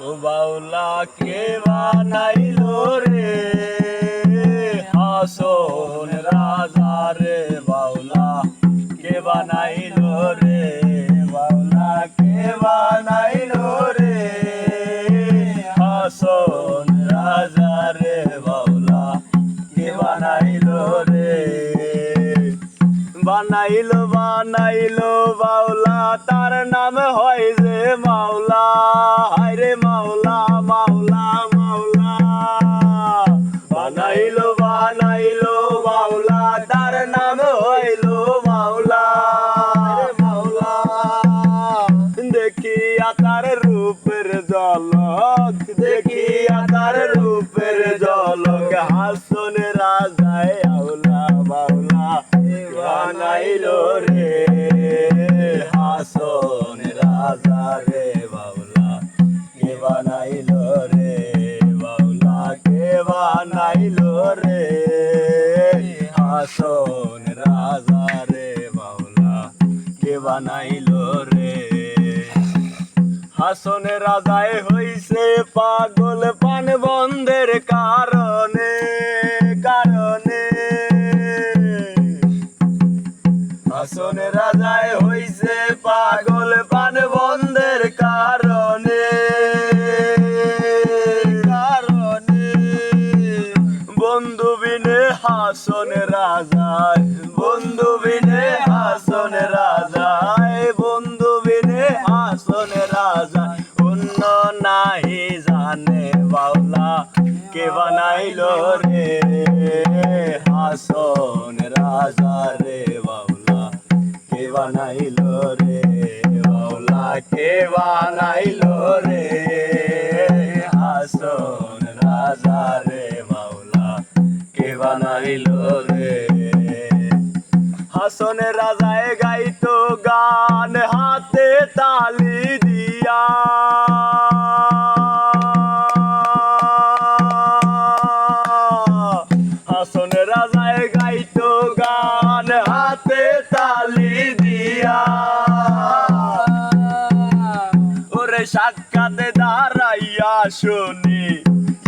ও বাউলা কে বানাইলো রে হাসন রাজা রে বাউলা কে বানাইলো রে বাউলা কে বানাইলো রে হাসন রাজা রে বাউলা কে বানাইলো রে বানাইলো বানাইলো বাউলা তার নাম হয় যে মাওলা হায়রে মাওলা মাওলা মাওলা বানাইলো বানাইলো বাউলা তার নাম হইলো মাওলা মাওলা দেখিয়া তার রূপের ঝলক দেখিয়া তার রূপের ঝলক হাসন রাজায় আউলা বাউলা বানাইলো রে হাসন রাজা রে বাউলা কে বানাইলো রে বাউলা কে বানাইলো রে হাসন রাজা রে বাউলা কে বানাইলো রে হাসন রাজায় হইছে পাগল পান বন্ধের কারণে কারণে হাসন রাজায় হইছে পাগল পান বন্ধের কারণে কারণে বন্ধু বিনে হাসন রাজায় বন্ধু বিনে হাসন রাজায় বন্ধু বিনে হাসন রাজায় অন্য নাহি জানে বাউলা কে বানাইলো রে হাসন রাজা রে বাউলা কে বানাইলো রে বাউলা কে বানাইলো রে হাসন রাজা রে বাউলা কে বানাইলো রে হাসন রাজায় গাইতো গান হাতে তালি দিয়া হাসন রাজায় গাইতো গান হাতে তালি দিয়া ওরে সাক্ষাতে দাঁড়াইয়া শুনি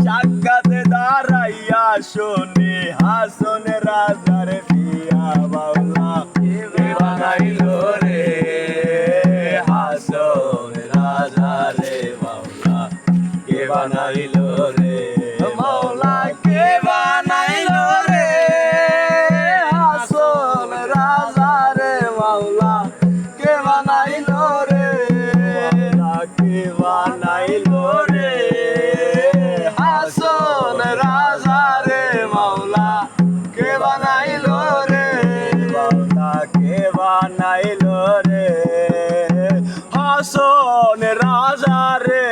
সাক্ষাতে দাঁড়াইয়া শুনি হাসন রাজার পিয়া বাউলা কে বানাইলো রে হাসন রাজা রে বাউলা কে বানাইলো রে মাওলা কে বানাইলো রে হাসন রাজা রে মাওলা কে বানাইলো রে কে বানাইলো রে হাসন রাজা রে মাওলা কে বানাইলো রে মাওলা কে বানাইলো রে হাসন রাজা রে